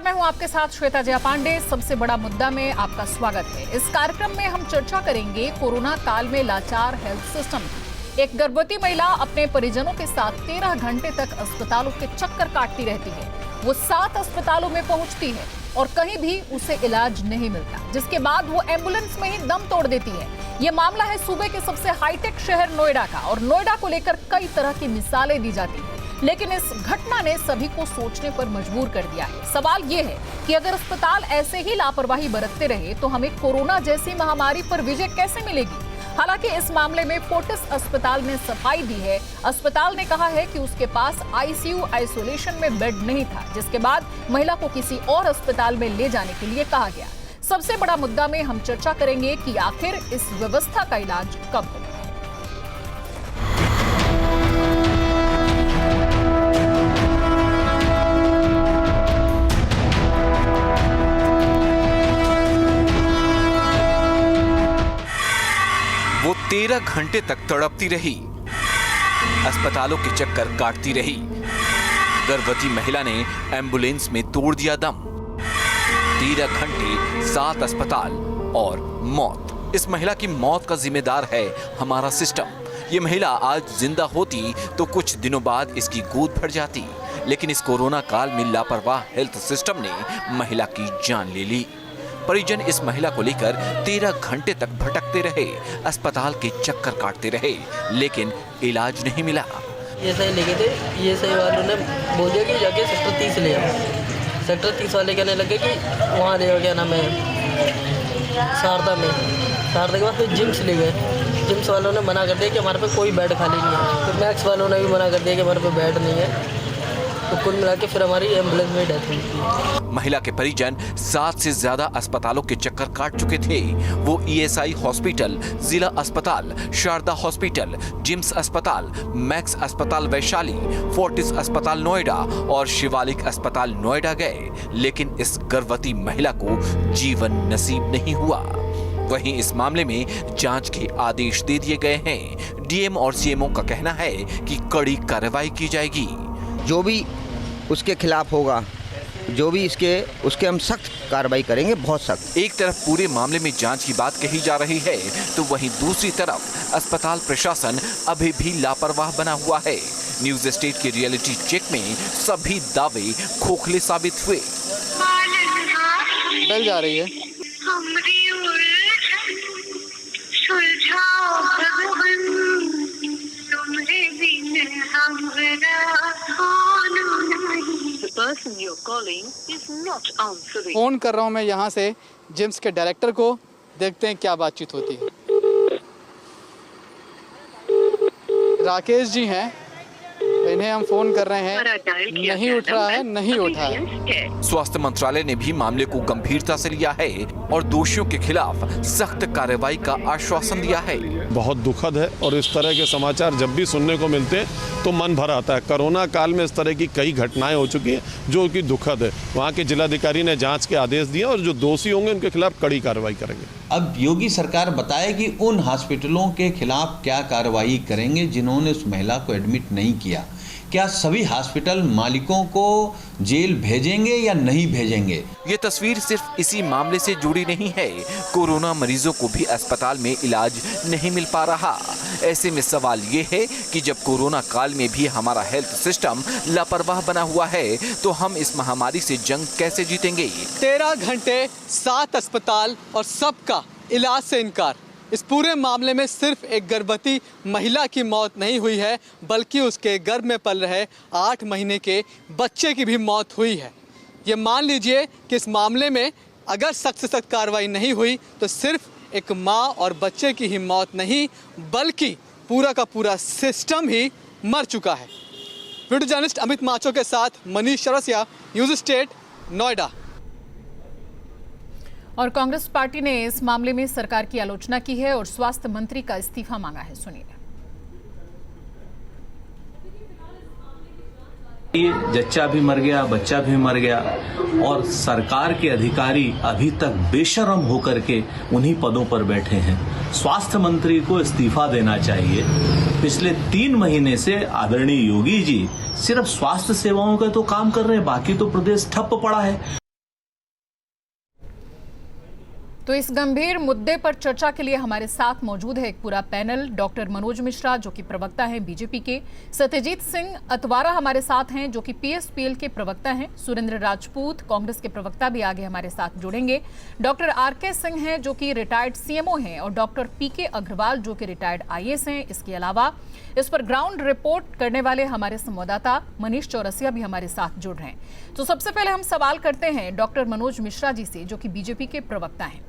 मैं हूं आपके साथ श्वेता जया पांडे। सबसे बड़ा मुद्दा में आपका स्वागत है। इस कार्यक्रम में हम चर्चा करेंगे कोरोना काल में लाचार हेल्थ सिस्टम। एक गर्भवती महिला अपने परिजनों के साथ 13 घंटे तक अस्पतालों के चक्कर काटती रहती है। वो 7 अस्पतालों में पहुंचती है और कहीं भी उसे इलाज नहीं मिलता, जिसके बाद वो एम्बुलेंस में ही दम तोड़ देती है। ये मामला है सूबे के सबसे हाईटेक शहर नोएडा का, और नोएडा को लेकर कई तरह की मिसालें दी जाती हैं, लेकिन इस घटना ने सभी को सोचने पर मजबूर कर दिया है। सवाल ये है कि अगर अस्पताल ऐसे ही लापरवाही बरतते रहे तो हमें कोरोना जैसी महामारी पर विजय कैसे मिलेगी। हालांकि इस मामले में फोर्टिस अस्पताल ने सफाई दी है। अस्पताल ने कहा है कि उसके पास आईसीयू आइसोलेशन में बेड नहीं था, जिसके बाद महिला को किसी और अस्पताल में ले जाने के लिए कहा गया। सबसे बड़ा मुद्दा में हम चर्चा करेंगे कि आखिर इस व्यवस्था का इलाज कब होगा। वो 13 घंटे तक तड़पती रही, अस्पतालों के चक्कर काटती रही। गर्भवती महिला ने एम्बुलेंस में तोड़ दिया दम। 13 घंटे, 7 अस्पताल और मौत। इस महिला की मौत का जिम्मेदार है हमारा सिस्टम। ये महिला आज जिंदा होती तो कुछ दिनों बाद इसकी गोद भर जाती, लेकिन इस कोरोना काल में लापरवाह हेल्थ सिस्टम ने महिला की जान ले ली। परिजन इस महिला को लेकर 13 घंटे तक भटकते रहे, अस्पताल के चक्कर काटते रहे, लेकिन इलाज नहीं मिला। ये सही लेके थे, ये सही वालों ने बोल दिया कि जाके सेक्टर 30 ले आओ। सेक्टर 30 वाले कहने लगे कि वहाँ ले आओ, क्या नाम है, शारदा में। शारदा के बाद फिर जिम्स ले गए। जिम्स वालों ने मना कर दिया कि हमारे पे कोई बेड खाली नहीं है। फिर मैक्स वालों ने भी मना कर दिया कि हमारे पे बेड नहीं है। तो कुल मिला के फिर हमारी एम्बुलेंस में डेथ हुई थी। महिला के परिजन 7 से ज्यादा अस्पतालों के चक्कर काट चुके थे। वो ईएसआई हॉस्पिटल, जिला अस्पताल, शारदा हॉस्पिटल, जिम्स अस्पताल, मैक्स अस्पताल वैशाली, फोर्टिस अस्पताल नोएडा और शिवालिक अस्पताल नोएडा गए, लेकिन इस गर्भवती महिला को जीवन नसीब नहीं हुआ। वहीं इस मामले में जांच के आदेश दे दिए गए हैं। डीएम और सीएमओ का कहना है कि कड़ी कार्रवाई की जाएगी। जो भी उसके खिलाफ होगा, जो भी उसके हम सख्त कार्रवाई करेंगे, बहुत सख्त। एक तरफ पूरे मामले में जांच की बात कही जा रही है, तो वहीं दूसरी तरफ अस्पताल प्रशासन अभी भी लापरवाह बना हुआ है। न्यूज स्टेट के रियलिटी चेक में सभी दावे खोखले साबित हुए। बेल जा रही है। फोन कर रहा हूँ मैं यहाँ से जिम्स के डायरेक्टर को, देखते हैं क्या बातचीत होती है। राकेश जी हैं, इन्हें हम फोन कर रहे हैं, नहीं उठ रहा है, नहीं उठा है। स्वास्थ्य मंत्रालय ने भी मामले को गंभीरता से लिया है और दोषियों के खिलाफ सख्त कार्रवाई का आश्वासन दिया है। बहुत दुखद है और इस तरह के समाचार जब भी सुनने को मिलते हैं तो मन भर आता है। कोरोना काल में इस तरह की कई घटनाएं हो चुकी हैं जो कि दुखद है। वहाँ के जिलाधिकारी ने जांच के आदेश दिए और जो दोषी होंगे उनके खिलाफ कड़ी कार्रवाई करेंगे। अब योगी सरकार बताए कि उन हॉस्पिटलों के खिलाफ क्या कार्रवाई करेंगे जिन्होंने उस महिला को एडमिट नहीं किया। क्या सभी हॉस्पिटल मालिकों को जेल भेजेंगे या नहीं भेजेंगे? ये तस्वीर सिर्फ इसी मामले से जुड़ी नहीं है। कोरोना मरीजों को भी अस्पताल में इलाज नहीं मिल पा रहा। ऐसे में सवाल ये है कि जब कोरोना काल में भी हमारा हेल्थ सिस्टम लापरवाह बना हुआ है, तो हम इस महामारी से जंग कैसे जीतेंगे? 13 घंटे, 7 अस्पताल और सबका इलाज से इनकार। इस पूरे मामले में सिर्फ एक गर्भवती महिला की मौत नहीं हुई है, बल्कि उसके गर्भ में पल रहे 8 महीने के बच्चे की भी मौत हुई है। ये मान लीजिए कि इस मामले में अगर सख्त से सख्त कार्रवाई नहीं हुई तो सिर्फ एक माँ और बच्चे की ही मौत नहीं, बल्कि पूरा का पूरा सिस्टम ही मर चुका है। वीडियो जर्नलिस्ट अमित माचो के साथ मनीष चौरसिया, न्यूज स्टेट, नोएडा। और कांग्रेस पार्टी ने इस मामले में सरकार की आलोचना की है और स्वास्थ्य मंत्री का इस्तीफा मांगा है। सुनिए। ये जच्चा भी मर गया, बच्चा भी मर गया और सरकार के अधिकारी अभी तक बेशर्म होकर के उन्हीं पदों पर बैठे हैं। स्वास्थ्य मंत्री को इस्तीफा देना चाहिए। पिछले 3 महीने से आदरणीय योगी जी सिर्फ स्वास्थ्य सेवाओं का तो काम कर रहे हैं, बाकी तो प्रदेश ठप पड़ा है। तो इस गंभीर मुद्दे पर चर्चा के लिए हमारे साथ मौजूद है एक पूरा पैनल। डॉक्टर मनोज मिश्रा जो कि प्रवक्ता हैं बीजेपी के, सत्यजीत सिंह अतवारा हमारे साथ हैं जो कि पीएसपीएल के प्रवक्ता हैं, सुरेंद्र राजपूत कांग्रेस के प्रवक्ता भी आगे हमारे साथ जुड़ेंगे, डॉक्टर आरके सिंह हैं जो कि रिटायर्ड सीएमओ हैं और डॉक्टर पीके अग्रवाल जो कि रिटायर्ड आईएएस हैं। इसके अलावा इस पर ग्राउंड रिपोर्ट करने वाले हमारे संवाददाता मनीष चौरसिया भी हमारे साथ जुड़ रहे हैं। तो सबसे पहले हम सवाल करते हैं डॉक्टर मनोज मिश्रा जी से जो कि बीजेपी के प्रवक्ता हैं।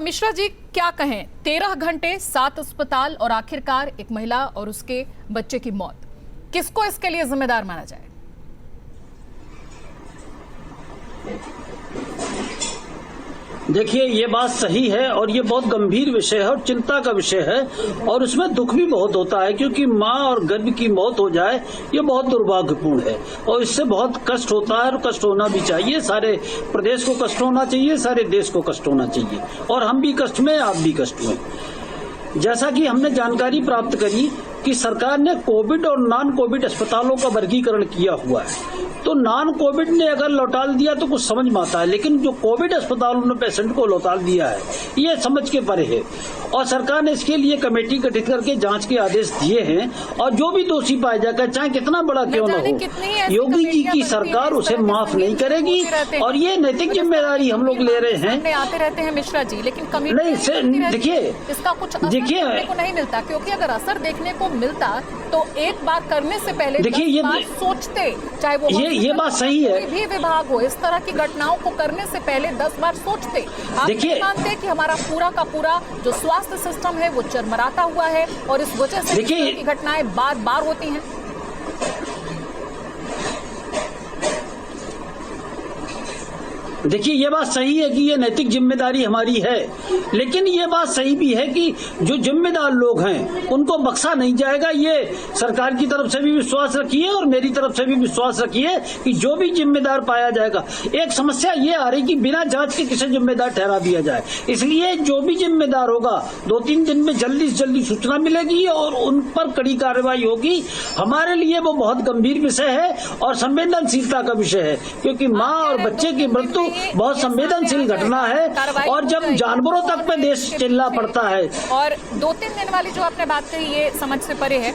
मिश्रा जी, क्या कहें, 13 घंटे 7 अस्पताल और आखिरकार एक महिला और उसके बच्चे की मौत, किसको इसके लिए जिम्मेदार माना जाए? देखिए, ये बात सही है और ये बहुत गंभीर विषय है और चिंता का विषय है और उसमें दुख भी बहुत होता है क्योंकि माँ और गर्भ की मौत हो जाए ये बहुत दुर्भाग्यपूर्ण है और इससे बहुत कष्ट होता है और कष्ट होना भी चाहिए। सारे प्रदेश को कष्ट होना चाहिए, सारे देश को कष्ट होना चाहिए और हम भी कष्ट में, आप भी कष्ट में। जैसा कि हमने जानकारी प्राप्त करी कि सरकार ने कोविड और नॉन कोविड अस्पतालों का वर्गीकरण किया हुआ है, तो नॉन कोविड ने अगर लौटा दिया तो कुछ समझ में आता है, लेकिन जो कोविड अस्पतालों ने पेशेंट को लौटा दिया है ये समझ के परे है और सरकार ने इसके लिए कमेटी गठित करके जांच के आदेश दिए हैं और जो भी दोषी पाया जाएगा चाहे कितना बड़ा क्यों न हो, योगी जी की सरकार उसे माफ नहीं करेगी और ये नैतिक जिम्मेदारी हम लोग ले रहे हैं। आते रहते हैं मिश्रा जी, लेकिन नहीं, देखिए इसका कुछ असर देखने को नहीं मिलता, क्योंकि अगर असर देखने को मिलता तो एक बार करने से पहले देखिए ये सोचते, चाहे वो ये बात सही है, कोई भी विभाग हो, इस तरह की घटनाओं को करने से पहले 10 बार सोचते। आप नहीं मानते कि हमारा पूरा का पूरा जो स्वास्थ्य सिस्टम है वो चरमराता हुआ है और इस वजह से की घटनाएं बार बार होती हैं? देखिए, ये बात सही है कि ये नैतिक जिम्मेदारी हमारी है, लेकिन ये बात सही भी है कि जो जिम्मेदार लोग हैं उनको बख्शा नहीं जाएगा। ये सरकार की तरफ से भी विश्वास रखिए और मेरी तरफ से भी विश्वास रखिए कि जो भी जिम्मेदार पाया जाएगा। एक समस्या ये आ रही कि बिना जांच के किसे जिम्मेदार ठहरा दिया जाए, इसलिए जो भी जिम्मेदार होगा 2-3 दिन में जल्दी से जल्दी सूचना मिलेगी और उन पर कड़ी कार्रवाई होगी। हमारे लिए वो बहुत गंभीर विषय है और संवेदनशीलता का विषय है क्योंकि माँ और बच्चे की मृत्यु बहुत संवेदनशील घटना है और जब जानवरों तक पे देश चिल्ला पड़ता है। और 2-3 दिन वाली जो आपने बात कही ये समझ से परे है।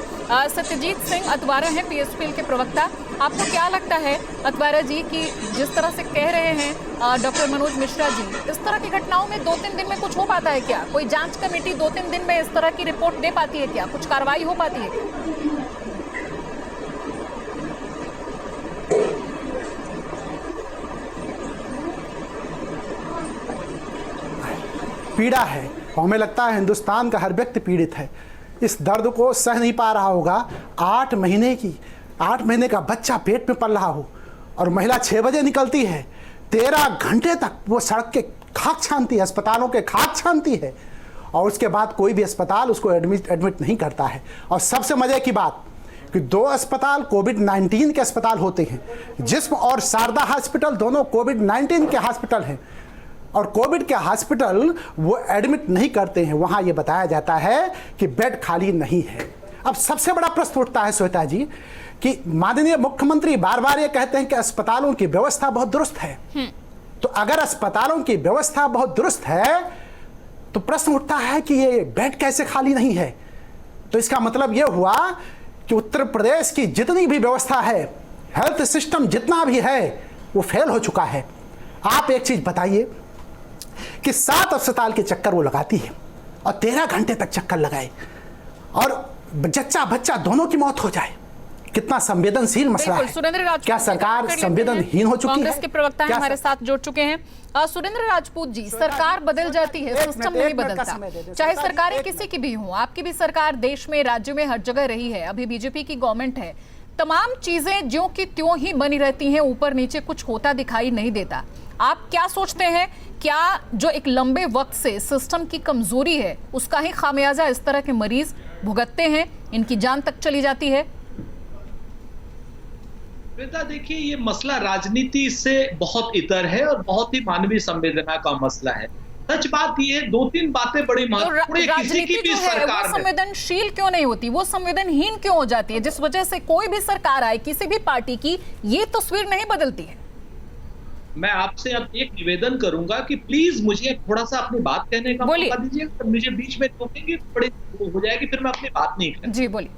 सत्यजीत सिंह अतवारा हैं पीएसपीएल के प्रवक्ता, आपको क्या लगता है अतवारा जी कि जिस तरह से कह रहे हैं डॉक्टर मनोज मिश्रा जी, इस तरह की घटनाओं में 2-3 दिन में कुछ हो पाता है क्या? कोई जांच कमेटी 2-3 दिन में इस तरह की रिपोर्ट दे पाती है क्या? कुछ कार्रवाई हो पाती है? पीड़ा है और हमें लगता है हिंदुस्तान का हर व्यक्ति पीड़ित है, इस दर्द को सह नहीं पा रहा होगा। 8 महीने का बच्चा पेट में पल रहा हो और महिला 6 बजे निकलती है, 13 घंटे तक वो सड़क के खाक छानती है, अस्पतालों के खाक छानती है और उसके बाद कोई भी अस्पताल उसको एडमिट नहीं करता है। और सबसे मजे की बात कि 2 अस्पताल कोविड-19 के अस्पताल होते हैं, जिस्म और शारदा हॉस्पिटल दोनों कोविड-19 के हॉस्पिटल हैं और कोविड के हॉस्पिटल वो एडमिट नहीं करते हैं, वहाँ ये बताया जाता है कि बेड खाली नहीं है। अब सबसे बड़ा प्रश्न उठता है श्वेता जी कि माननीय मुख्यमंत्री बार बार ये कहते हैं कि अस्पतालों की व्यवस्था बहुत दुरुस्त है, तो अगर अस्पतालों की व्यवस्था बहुत दुरुस्त है तो प्रश्न उठता है कि ये बेड कैसे खाली नहीं है? तो इसका मतलब ये हुआ कि उत्तर प्रदेश की जितनी भी व्यवस्था है, हेल्थ सिस्टम जितना भी है, वो फेल हो चुका है। आप एक चीज बताइए कि 7 अस्पताल के चक्कर वो लगाती है और 13 घंटे तक चक्कर लगाए और जच्चा बच्चा दोनों की मौत हो जाए, कितना संवेदनशील मसला है। क्या सरकार संवेदनहीन हो चुकी है? कांग्रेस के प्रवक्ता हमारे साथ जुड़ चुके हैं। सुरेंद्र राजपूत जी, सरकार बदल जाती है, सिस्टम नहीं बदलता, चाहे सरकारें किसी की भी हो। आपकी भी सरकार देश में, राज्य में हर जगह रही है, अभी बीजेपी की गवर्नमेंट है, तमाम चीजें ज्यों की त्यों ही बनी रहती हैं, ऊपर नीचे कुछ होता दिखाई नहीं देता। आप क्या सोचते हैं, क्या जो एक लंबे वक्त से सिस्टम की कमजोरी है उसका ही खामियाजा इस तरह के मरीज भुगतते हैं, इनकी जान तक चली जाती है? बेटा देखिए, ये मसला राजनीति से बहुत इतर है और बहुत ही मानवीय संवेदना का मसला है। सच बात ये 2-3 बातें बड़ी महत्वपूर्ण है। किसी की भी सरकार संवेदनशील क्यों नहीं होती, वो संवेदनहीन क्यों हो जाती है, जिस वजह से कोई भी सरकार आए किसी भी पार्टी की, ये तस्वीर नहीं बदलती है? मैं आपसे अब एक निवेदन करूंगा कि प्लीज मुझे थोड़ा सा अपनी बात कहने का मौका दीजिए। मुझे बीच में टोकेंगे बड़ी हो जाएगी, फिर मैं अपनी बात नहीं करूंगा। जी बोलिए।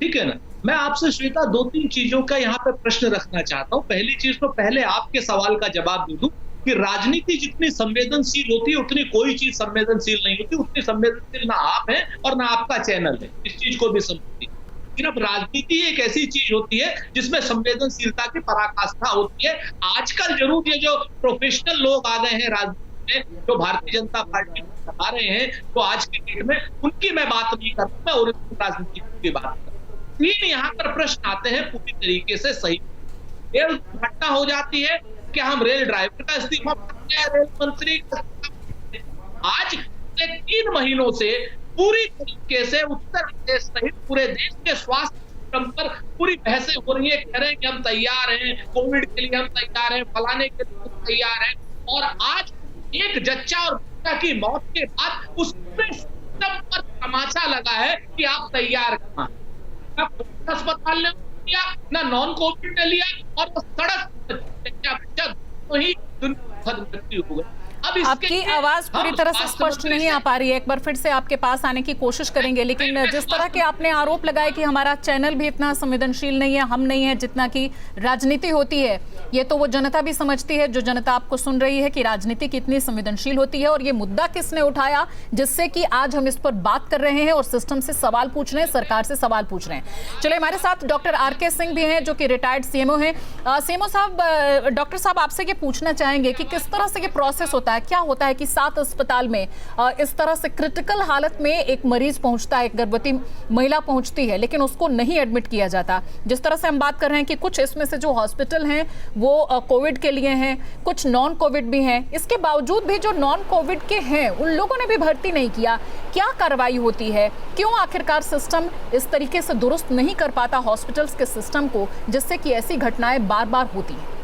ठीक है ना। मैं आपसे श्वेता 2-3 चीजों का यहाँ पे प्रश्न रखना चाहता हूँ। पहली चीज तो पहले आपके सवाल का जवाब दे दूं कि राजनीति जितनी संवेदनशील होती है उतनी कोई चीज संवेदनशील नहीं होती। उतनी संवेदनशील ना आप हैं और ना आपका चैनल है, इस चीज को भी समझिए। सिर्फ राजनीति एक ऐसी चीज होती है जिसमें संवेदनशीलता की पराकाष्ठा होती है। आजकल जरूर ये जो प्रोफेशनल लोग आ गए हैं राजनीति में, जो भारतीय जनता पार्टी में आ रहे हैं, तो आज के डेट में उनकी मैं बात नहीं कर रहा, मैं ओरिजिनल राजनीति की बात कर रहा हूं। 3 यहाँ पर प्रश्न आते हैं पूरी तरीके से सही। रेल दुर्घटना हो जाती है, क्या हम रेल ड्राइवर का इस्तीफा मांगते हैं, रेल मंत्री का इस्तीफा? आज 3 महीनों से पूरी तरीके से उत्तर प्रदेश सहित पूरे देश के स्वास्थ्य सिस्टम पर पूरी बहसें हो रही है। कह रहे हैं कि हम तैयार हैं, कोविड के लिए हम तैयार हैं, फलाने के लिए हम तैयार हैं। और आज एक जच्चा और बच्चा की मौत के बाद उस पूरे सिस्टम पर तमाचा लगा है कि आप तैयार कहां। ना कोविड अस्पताल ने लिया, ना नॉन कोविड ने लिया, और वो सड़क जच्चा बच्चा तो ही मृत्यु हो गई। आपकी आवाज पूरी तरह से स्पष्ट नहीं आ पा रही है। एक बार फिर से आपके पास आने की कोशिश करेंगे, लेकिन जिस तरह के आपने आरोप लगाए कि हमारा चैनल भी इतना संवेदनशील नहीं है, हम नहीं है जितना कि राजनीति होती है, ये तो वो जनता भी समझती है जो जनता आपको सुन रही है कि राजनीति कितनी संवेदनशील होती है। और ये मुद्दा किसने उठाया जिससे कि आज हम इस पर बात कर रहे हैं और सिस्टम से सवाल पूछ रहे हैं, सरकार से सवाल पूछ रहे हैं। चलिए, हमारे साथ डॉक्टर आर.के. सिंह भी हैं जो कि रिटायर्ड सीएमओ हैं। सीएमओ साहब, डॉक्टर साहब आपसे ये पूछना चाहेंगे कि किस तरह से ये प्रोसेस होता है, क्या होता है कि 7 अस्पताल में इस तरह से क्रिटिकल हालत में एक मरीज पहुंचता है, एक गर्भवती महिला पहुंचती है, लेकिन उसको नहीं एडमिट किया जाता। जिस तरह से हम बात कर रहे हैं कि कुछ इसमें से जो हॉस्पिटल हैं वो कोविड के लिए हैं, कुछ नॉन कोविड भी हैं, इसके बावजूद भी जो नॉन कोविड के हैं उन लोगों ने भी भर्ती नहीं किया। क्या कार्रवाई होती है, क्यों आखिरकार सिस्टम इस तरीके से दुरुस्त नहीं कर पाता हॉस्पिटल्स के सिस्टम को, जिससे कि ऐसी घटनाएं बार बार होती हैं?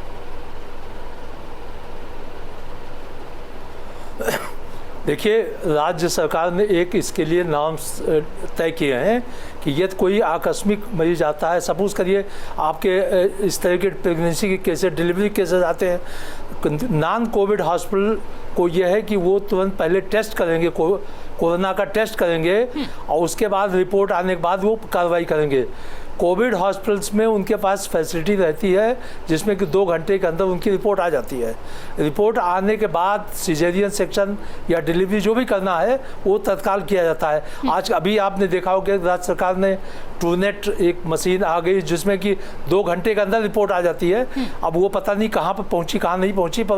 देखिए, राज्य सरकार ने एक इसके लिए नाम तय किए हैं कि यदि कोई आकस्मिक मरीज आता है, सपोज करिए आपके इस तरह के प्रेगनेंसी के केसेस, डिलीवरी केसेस आते हैं, नॉन कोविड हॉस्पिटल को यह है कि वो तुरंत पहले टेस्ट करेंगे, कोरोना का टेस्ट करेंगे और उसके बाद रिपोर्ट आने के बाद वो कार्रवाई करेंगे। कोविड हॉस्पिटल्स में उनके पास फैसिलिटी रहती है जिसमें कि 2 घंटे के अंदर उनकी रिपोर्ट आ जाती है। रिपोर्ट आने के बाद सिजेरियन सेक्शन या डिलीवरी जो भी करना है वो तत्काल किया जाता है। आज अभी आपने देखा होगा कि राज्य सरकार ने ट्रूनेट एक मशीन आ गई जिसमें कि 2 घंटे के अंदर रिपोर्ट आ जाती है। अब वो पता नहीं कहाँ पर पहुँची कहाँ नहीं पहुँची, पर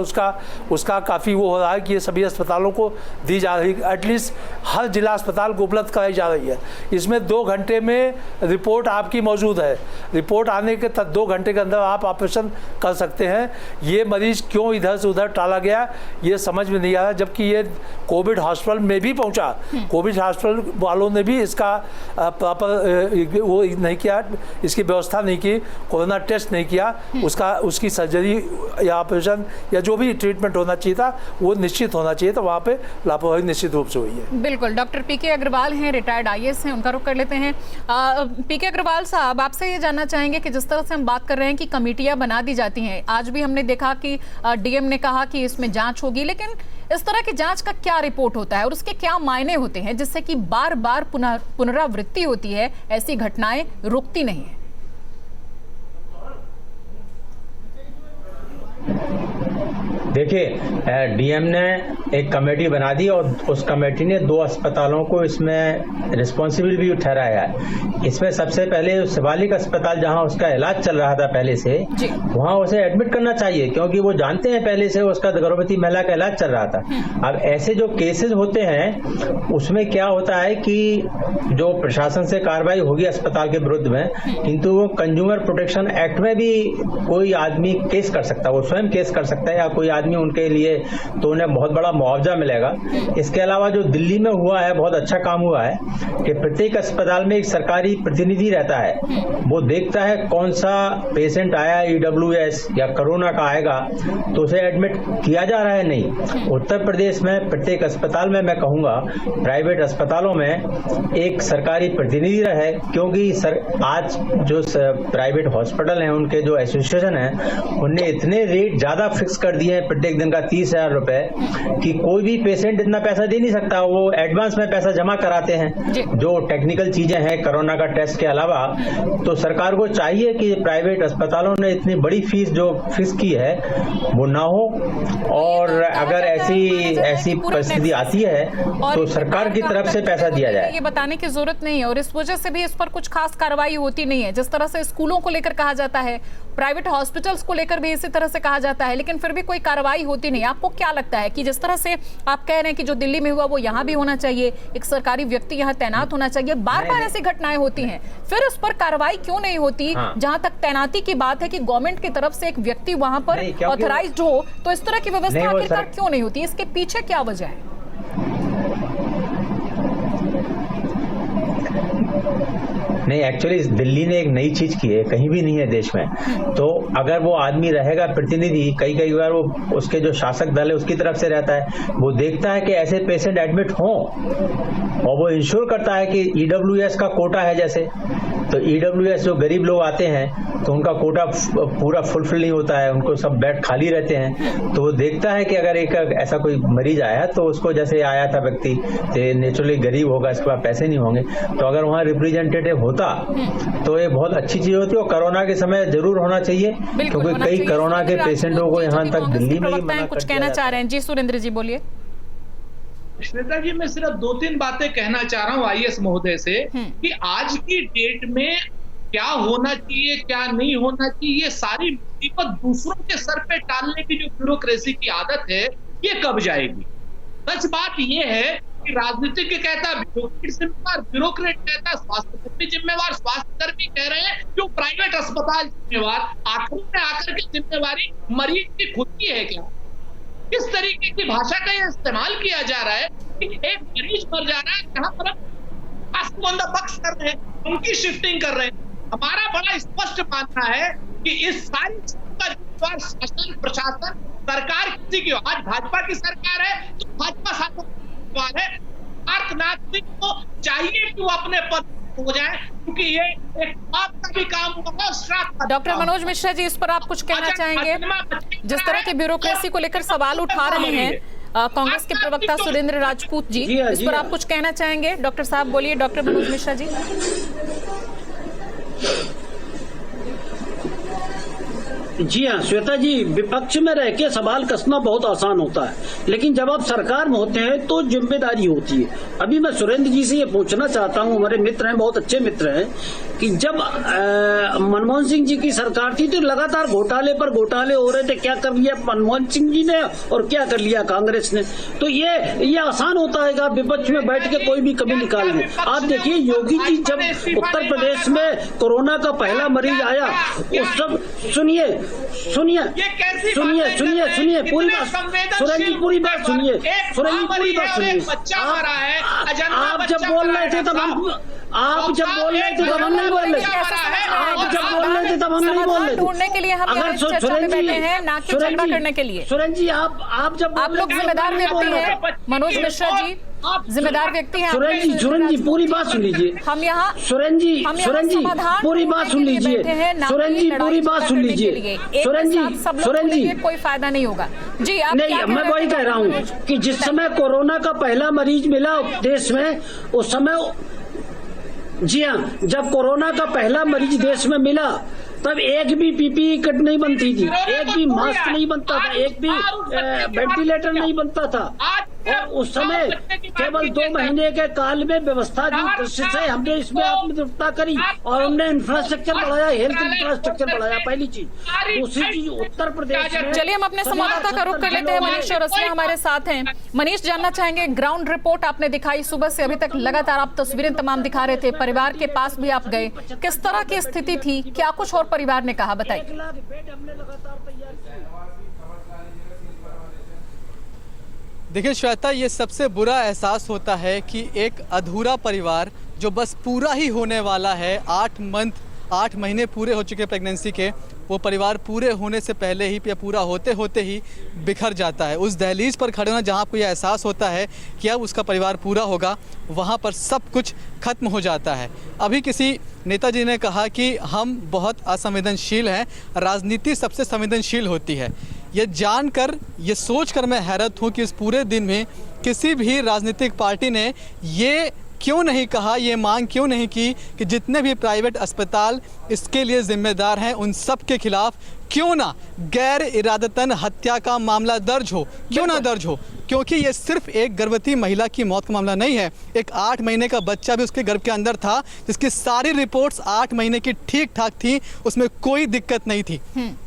उसका काफ़ी वो हो रहा है कि ये सभी अस्पतालों को दी जा रही है, एटलीस्ट हर जिला अस्पताल को उपलब्ध कराई जा रही है। इसमें 2 घंटे में रिपोर्ट आपकी मौजूद है। रिपोर्ट आने के 2 घंटे के अंदर आप ऑपरेशन कर सकते हैं। ये मरीज क्यों इधर से उधर टाला गया ये समझ में नहीं आ रहा, जबकि ये कोविड हॉस्पिटल में भी पहुंचा। कोविड हॉस्पिटल वालों ने भी इसका प्रॉपर वो नहीं किया, इसकी व्यवस्था नहीं की, कोरोना टेस्ट नहीं किया, उसकी सर्जरी या ऑपरेशन या जो भी ट्रीटमेंट होना चाहिए था वो निश्चित होना चाहिए, तो वहाँ पे लापरवाही निश्चित रूप से हुई है। बिल्कुल। Doctor PK. अग्रवाल हैं, रिटायर्ड IAS हैं, उनका रुख कर लेते हैं। पी.के. अग्रवाल साहब, आपसे ये जानना चाहेंगे कि जिस तरह से हम बात कर रहे हैं कि कमेटियां बना दी जाती हैं, आज भी हमने देखा कि DM ने कहा कि इसमें जांच होगी, लेकिन इस तरह की जांच का क्या रिपोर्ट होता है और उसके क्या मायने होते हैं जिससे कि बार बार पुनरावृत्ति होती है, ऐसी घटनाएं रुकती नहीं है? देखिए, DM ने एक कमेटी बना दी और उस कमेटी ने 2 अस्पतालों को इसमें रिस्पॉन्सिबल भी ठहराया है। इसमें सबसे पहले शिवालिक अस्पताल जहां उसका इलाज चल रहा था पहले से, वहां उसे एडमिट करना चाहिए, क्योंकि वो जानते हैं पहले से उसका गर्भवती महिला का इलाज चल रहा था। अब ऐसे जो केसेस होते हैं उसमें क्या होता है कि जो प्रशासन से कार्रवाई होगी अस्पताल के विरुद्ध में, किंतु वो कंज्यूमर प्रोटेक्शन एक्ट में भी कोई आदमी केस कर सकता है, वो स्वयं केस कर सकता है या कोई आदमी आदमी उनके लिए, तो उन्हें बहुत बड़ा मुआवजा मिलेगा। इसके अलावा जो दिल्ली में हुआ है, बहुत अच्छा काम हुआ है कि प्रत्येक अस्पताल में एक सरकारी प्रतिनिधि रहता है, वो देखता है कौन सा पेशेंट आया EWS या कोरोना का आएगा तो उसे एडमिट किया जा रहा है नहीं। उत्तर प्रदेश में प्रत्येक अस्पताल में, मैं कहूँगा प्राइवेट अस्पतालों में एक सरकारी प्रतिनिधि रहे, क्योंकि आज जो प्राइवेट हॉस्पिटल हैं उनके जो एसोसिएशन है उनने इतने रेट ज्यादा फिक्स कर दिए हैं प्रत्येक दिन का 30,000 रुपए कि कोई भी पेशेंट इतना पैसा दे नहीं सकता, वो एडवांस में पैसा जमा कराते हैं जो टेक्निकल चीजें हैं कोरोना का टेस्ट के अलावा। तो सरकार को चाहिए कि प्राइवेट अस्पतालों ने इतनी बड़ी फीस जो फिक्स की है वो ना हो, और अगर ऐसी परिस्थिति आती है तो सरकार की तरफ से पैसा दिया जाए। ये बताने की जरूरत नहीं है, और इस वजह से भी इस पर कुछ खास कार्रवाई होती नहीं है। जिस तरह से स्कूलों को लेकर कहा जाता है, प्राइवेट हॉस्पिटल्स को लेकर भी इसी तरह से कहा जाता है, लेकिन फिर भी कोई कार्रवाई होती नहीं। आपको क्या लगता है कि जिस तरह से आप कह रहे हैं कि जो दिल्ली में हुआ वो यहाँ भी होना चाहिए, एक सरकारी व्यक्ति यहाँ तैनात होना चाहिए, बार बार ऐसी घटनाएं होती हैं, फिर उस पर कार्रवाई क्यों नहीं होती? जहां तक तैनाती की बात है कि गवर्नमेंट की तरफ से एक व्यक्ति वहां पर ऑथराइज्ड हो, तो इस तरह की व्यवस्था आखिरकार क्यों नहीं होती? इसके पीछे क्या वजह है? नहीं, एक्चुअली दिल्ली ने एक नई चीज की है, कहीं भी नहीं है देश में। तो अगर वो आदमी रहेगा प्रतिनिधि, कई बार वो उसके जो शासक दल है उसकी तरफ से रहता है, वो देखता है कि ऐसे पेशेंट एडमिट हों और वो इंश्योर करता है कि EWS का कोटा है जैसे, तो EWS जो गरीब लोग आते हैं तो उनका कोटा पूरा फुलफिल नहीं होता है, उनको सब बेड खाली रहते हैं। तो वो देखता है कि अगर एक ऐसा कोई मरीज आया तो उसको, जैसे आया था व्यक्ति नेचुरली गरीब होगा, इसके पास पैसे नहीं होंगे, तो अगर वहाँ रिप्रेजेंटेटिव होता तो ये बहुत अच्छी चीज होती है। और कोरोना के समय जरूर होना चाहिए, क्योंकि कई कोरोना के पेशेंटों को यहाँ तक दिल्ली में ही मना कर कुछ कहना चाह रहे हैं। जी सुरेंद्र जी बोलिए। श्वेता जी, मैं सिर्फ 2-3 बातें कहना चाह रहा हूँ IS महोदय से कि आज की डेट में क्या होना चाहिए क्या नहीं होना चाहिए, ये सारी मुसीबत दूसरों के सर पे टालने की जो ब्यूरोक्रेसी की आदत है ये कब जाएगी? सच बात ये है कि राजनीतिक कहता है ब्यूरोक्रेट जिम्मेवार, ब्यूरोक्रेट कहता है स्वास्थ्य कर्मी जिम्मेवार, स्वास्थ्य कर्मी कह रहे हैं जो प्राइवेट अस्पताल जिम्मेवार। आखिर में आकर के जिम्मेवारी मरीज की खुद की है क्या? किस तरीके की भाषा का ये इस्तेमाल किया जा रहा है कि एक मरीज मर जा रहा है, जहां पर हम बख्श कर रहे हैं, उनकी शिफ्टिंग कर रहे हैं। हमारा बड़ा स्पष्ट मानना है कि इस सारी का जिम्मेवार शासन, प्रशासन, सरकार किसी की, आज भाजपा की सरकार है तो भाजपा शासन है। नागरिक को चाहिए कि वो अपने पद हो जाए, क्योंकि ये एक पाप का भी काम होगा, श्राप। डॉक्टर मनोज मिश्रा जी, इस पर आप कुछ कहना चाहेंगे? जिस तरह की ब्यूरोक्रेसी को लेकर सवाल उठा रहे हैं कांग्रेस के प्रवक्ता सुरेंद्र राजपूत जी, इस पर आप कुछ कहना चाहेंगे? डॉक्टर साहब बोलिए। डॉक्टर मनोज मिश्रा जी। जी हाँ श्वेता जी, विपक्ष में रह के सवाल कसना बहुत आसान होता है, लेकिन जब आप सरकार में होते हैं तो जिम्मेदारी होती है। अभी मैं सुरेंद्र जी से ये पूछना चाहता हूँ, हमारे मित्र हैं, बहुत अच्छे मित्र हैं, कि जब मनमोहन सिंह जी की सरकार थी तो लगातार घोटाले पर घोटाले हो रहे थे। क्या कर लिया मनमोहन सिंह जी ने और क्या कर लिया कांग्रेस ने? तो ये आसान होता है कि विपक्ष में बैठ के कोई भी कमी निकाल लें। आप देखिए योगी जी जब उत्तर प्रदेश में कोरोना का पहला मरीज आया उस सब, सुनिए पूरी बात, सुरेंद्र जी पूरी बात सुनिए, आप जब बोल रहे थे तब हम नहीं बोल रहे, ढूंढने के लिए हम चर्चा में बैठे हैं, ना कि झगड़ा करने के लिए। सुरेंद्र जी आप लोग जिम्मेदार व्यक्ति हैं, मनोज मिश्रा जी जिम्मेदार व्यक्ति हैं। सुरेंद्र जी पूरी बात सुन लीजिए। हम यहाँ सुरेंद्र जी पूरी बात सुन लीजिए। सुरेंद्र जी पूरी बात सुन लीजिए। सुरेंद्र जी कोई फायदा नहीं होगा जी। नहीं, मैं वही कह रहा हूँ कि जिस समय कोरोना का पहला मरीज मिला देश में, उस समय, जी हाँ, जब कोरोना का पहला मरीज देश में मिला तब एक भी PPE किट नहीं बनती थी, एक भी मास्क नहीं बनता था, एक भी वेंटिलेटर नहीं बनता था। और उस समय केवल 2 महीने के काल में व्यवस्था की दृष्टि से हमने इसमें आत्मनिर्भरता करी और हमने इंफ्रास्ट्रक्चर बढ़ाया, हेल्थ इंफ्रास्ट्रक्चर बढ़ाया, पहली चीज। दूसरी चीज उत्तर प्रदेश में, चलिए हम अपने संवाददाता का रुख कर लेते हैं। मनीष चौरसिया हमारे साथ हैं। मनीष, जानना चाहेंगे, ग्राउंड रिपोर्ट आपने दिखाई, सुबह से अभी तक लगातार आप तस्वीरें तमाम दिखा रहे थे, परिवार के पास भी आप गए, किस तरह की स्थिति थी, क्या कुछ और परिवार ने कहा, बताइए। देखिए श्वेता, ये सबसे बुरा एहसास होता है कि एक अधूरा परिवार जो बस पूरा ही होने वाला है, 8 महीने पूरे हो चुके प्रेगनेंसी के, वो परिवार पूरे होने से पहले ही या पूरा होते होते ही बिखर जाता है। उस दहलीज पर खड़े होना जहाँ आपको यह एहसास होता है कि अब उसका परिवार पूरा होगा, वहाँ पर सब कुछ खत्म हो जाता है। अभी किसी नेताजी ने कहा कि हम बहुत असंवेदनशील हैं, राजनीति सबसे संवेदनशील होती है। ये जानकर, ये सोचकर मैं हैरत हूँ कि इस पूरे दिन में किसी भी राजनीतिक पार्टी ने ये क्यों नहीं कहा, ये मांग क्यों नहीं की कि जितने भी प्राइवेट अस्पताल इसके लिए जिम्मेदार हैं उन सब के खिलाफ क्यों ना गैर इरादतन हत्या का मामला दर्ज हो, क्यों ना दर्ज हो। क्योंकि ये सिर्फ एक गर्भवती महिला की मौत का मामला नहीं है, एक 8 महीने का बच्चा भी उसके गर्भ के अंदर था, जिसकी सारी रिपोर्ट्स 8 महीने की ठीक ठाक थी, उसमें कोई दिक्कत नहीं थी।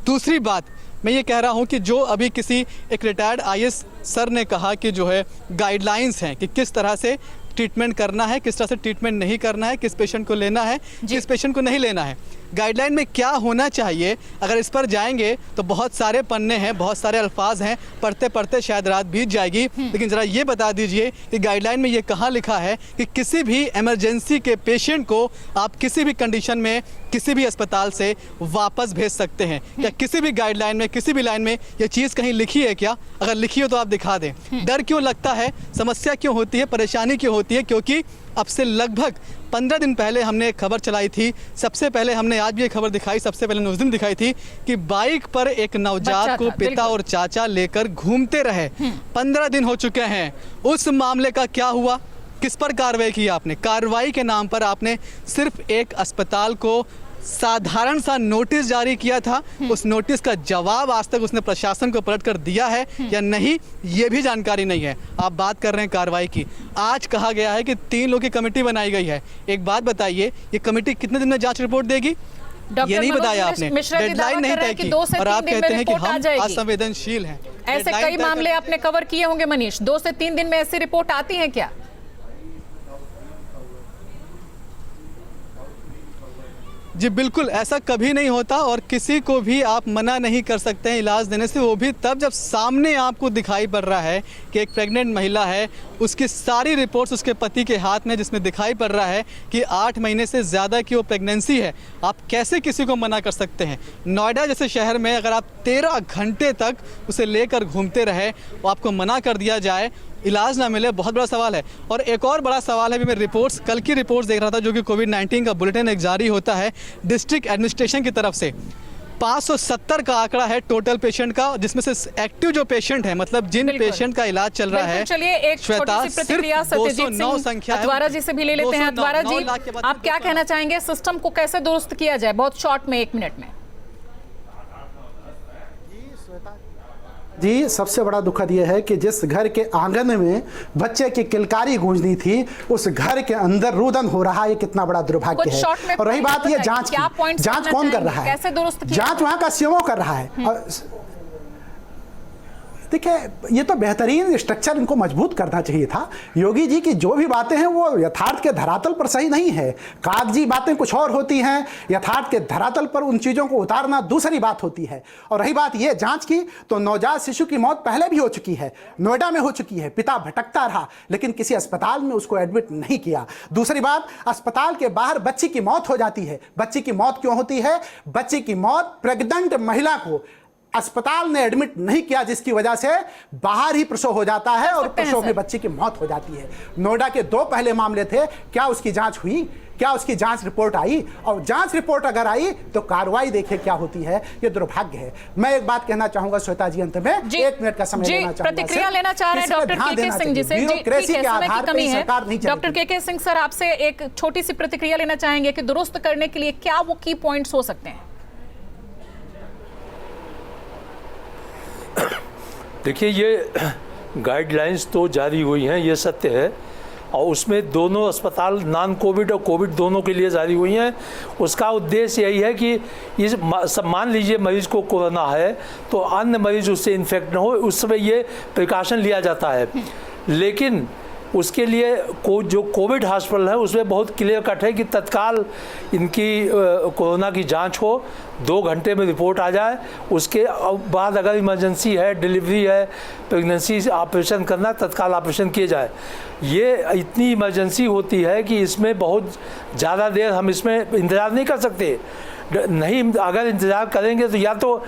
दूसरी बात, मैं ये कह रहा हूँ कि जो अभी किसी एक रिटायर्ड IAS सर ने कहा कि जो है गाइडलाइंस हैं कि किस तरह से ट्रीटमेंट करना है, किस तरह से ट्रीटमेंट नहीं करना है, किस पेशेंट को लेना है, किस पेशेंट को नहीं लेना है, गाइडलाइन में क्या होना चाहिए, अगर इस पर जाएंगे तो बहुत सारे पन्ने हैं, बहुत सारे अल्फाज हैं, पढ़ते पढ़ते शायद रात बीत जाएगी। लेकिन ज़रा ये बता दीजिए कि गाइडलाइन में ये कहाँ लिखा है कि किसी भी इमरजेंसी के पेशेंट को आप किसी भी कंडीशन में किसी भी अस्पताल से वापस भेज सकते हैं? या किसी भी गाइडलाइन में, किसी भी लाइन में ये चीज़ कहीं लिखी है क्या? अगर लिखी हो तो आप दिखा दें। डर क्यों लगता है, समस्या क्यों होती है, परेशानी क्यों होती है? क्योंकि अब से लगभग 15 दिन पहले हमने एक खबर चलाई थी, सबसे पहले हमने आज भी एक खबर दिखाई, सबसे पहले उस दिन दिखाई थी कि बाइक पर एक नवजात को पिता और चाचा लेकर घूमते रहे। 15 दिन हो चुके हैं। उस मामले का क्या हुआ? किस पर कार्रवाई की आपने? कार्रवाई के नाम पर आपने सिर्फ एक अस्पताल को साधारण सा नोटिस जारी किया था, उस नोटिस का जवाब आज तक उसने प्रशासन को पलट कर दिया है या नहीं, ये भी जानकारी नहीं है। आप बात कर रहे हैं कार्रवाई की। आज कहा गया है कि 3 लोगों की कमेटी बनाई गई है। एक बात बताइए, ये कमेटी कितने दिन में जांच रिपोर्ट देगी? ये नहीं बताया आपने, डेडलाइन नहीं तय की, और आप कहते हैं कि हम असंवेदनशील हैं। ऐसे कई मामले आपने कवर किए होंगे मनीष, 2 से 3 दिन में ऐसी रिपोर्ट आती है क्या? जी बिल्कुल, ऐसा कभी नहीं होता और किसी को भी आप मना नहीं कर सकते हैं इलाज देने से, वो भी तब जब सामने आपको दिखाई पड़ रहा है कि एक प्रेग्नेंट महिला है, उसकी सारी रिपोर्ट्स उसके पति के हाथ में, जिसमें दिखाई पड़ रहा है कि 8 महीने से ज़्यादा की वो प्रेगनेंसी है। आप कैसे किसी को मना कर सकते हैं? नोएडा जैसे शहर में अगर आप 13 घंटे तक उसे लेकर घूमते रहे, वो आपको मना कर दिया जाए, इलाज ना मिले, बहुत बड़ा सवाल है। और एक और बड़ा सवाल है, भी मैं रिपोर्ट्स, कल की रिपोर्ट्स देख रहा था, जो कि कोविड-19 का बुलेटिन एक जारी होता है डिस्ट्रिक्ट एडमिनिस्ट्रेशन की तरफ से। 570 का आंकड़ा है टोटल पेशेंट का, जिसमें से एक्टिव जो पेशेंट है, मतलब जिन पेशेंट का इलाज चल रहा है। चलिए एक छोटी सी प्रतिक्रिया सत्यजीत सिंह अद्वारा जी से भी ले लेते हैं। अद्वारा जी, आप क्या कहना चाहेंगे, सिस्टम को कैसे दुरुस्त किया जाए? बहुत शॉर्ट में, 1 मिनट में। जी, सबसे बड़ा दुखद यह है कि जिस घर के आंगन में बच्चे की किलकारी गूंजनी थी, उस घर के अंदर रुदन हो रहा है। कितना बड़ा दुर्भाग्य है। और रही बात ये जांच की, जांच कौन कर रहा है? जांच वहां का सीएमओ कर रहा है। देखिए, ये तो बेहतरीन स्ट्रक्चर इनको मजबूत करना चाहिए था। योगी जी की जो भी बातें हैं वो यथार्थ के धरातल पर सही नहीं है। कागजी बातें कुछ और होती हैं, यथार्थ के धरातल पर उन चीज़ों को उतारना दूसरी बात होती है। और रही बात ये जांच की, तो नवजात शिशु की मौत पहले भी हो चुकी है, नोएडा में हो चुकी है। पिता भटकता रहा, लेकिन किसी अस्पताल में उसको एडमिट नहीं किया। दूसरी बात, अस्पताल के बाहर बच्ची की मौत हो जाती है। बच्ची की मौत क्यों होती है? बच्ची की मौत प्रेग्नेंट महिला को अस्पताल ने एडमिट नहीं किया, जिसकी वजह से बाहर ही प्रसव हो जाता है और प्रसव में बच्चे की मौत हो जाती है। नोएडा के 2 पहले मामले थे, क्या उसकी जांच हुई? क्या उसकी जांच रिपोर्ट आई? और जांच रिपोर्ट अगर आई तो कार्रवाई देखिए क्या होती है। ये दुर्भाग्य है। मैं एक बात कहना चाहूंगा श्वेता जी, अंत में 1 मिनट का समय लेना चाहूंगा। प्रतिक्रिया लेना चाह रहे हैं डॉक्टर के सिंह जी से। ब्यूरोक्रेसी के आधार पर सरकार नहीं चलेगी। डॉक्टर के सिंह सर, आपसे एक छोटी सी प्रतिक्रिया लेना चाहेंगे कि दुरुस्त करने के लिए क्या वो की पॉइंट्स हो सकते हैं? देखिए, ये गाइडलाइंस तो जारी हुई हैं, ये सत्य है, और उसमें दोनों अस्पताल नॉन कोविड और कोविड दोनों के लिए जारी हुई हैं। उसका उद्देश्य यही है कि इस मान लीजिए मरीज को कोरोना है तो अन्य मरीज उससे इन्फेक्ट न हो, उस समय ये प्रिकॉशन लिया जाता है। लेकिन उसके लिए जो कोविड हॉस्पिटल है उसमें बहुत क्लियर कट है कि तत्काल इनकी कोरोना की जांच हो, 2 घंटे में रिपोर्ट आ जाए, उसके बाद अगर इमरजेंसी है, डिलीवरी है, प्रेगनेंसी ऑपरेशन करना, तत्काल ऑपरेशन किए जाए। ये इतनी इमरजेंसी होती है कि इसमें बहुत ज़्यादा देर हम इसमें इंतज़ार नहीं कर सकते। नहीं, अगर इंतज़ार करेंगे तो या तो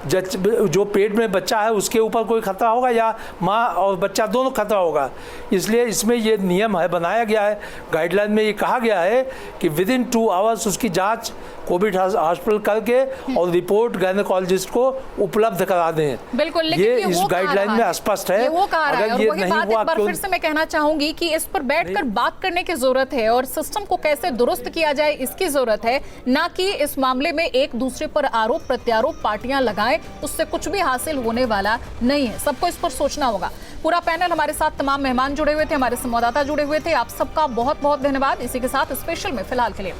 जो पेट में बच्चा है उसके ऊपर कोई खतरा होगा या माँ और बच्चा दोनों खतरा होगा। इसलिए इसमें ये नियम है, बनाया गया है, गाइडलाइन में ये कहा गया है कि विदिन 2 आवर्स उसकी जांच कोविड हॉस्पिटल करके और रिपोर्ट गायनेकोलॉजिस्ट को उपलब्ध करा दें। बिल्कुल, लेकिन ये इस गाइडलाइन में स्पष्ट है। वो कहा रहा है, और वही बात एक बार तो फिर से मैं कहना चाहूंगी कि इस पर बैठकर बात करने की जरूरत है और सिस्टम को कैसे दुरुस्त किया जाए इसकी जरूरत है, ना कि इस मामले में एक दूसरे पर आरोप प्रत्यारोप पार्टियां लगाएं, उससे कुछ भी हासिल होने वाला नहीं है। सबको इस पर सोचना होगा। पूरा पैनल, हमारे साथ तमाम मेहमान जुड़े हुए थे, हमारे संवाददाता जुड़े हुए थे, आप सबका बहुत बहुत धन्यवाद। इसी के साथ स्पेशल में फिलहाल के लिए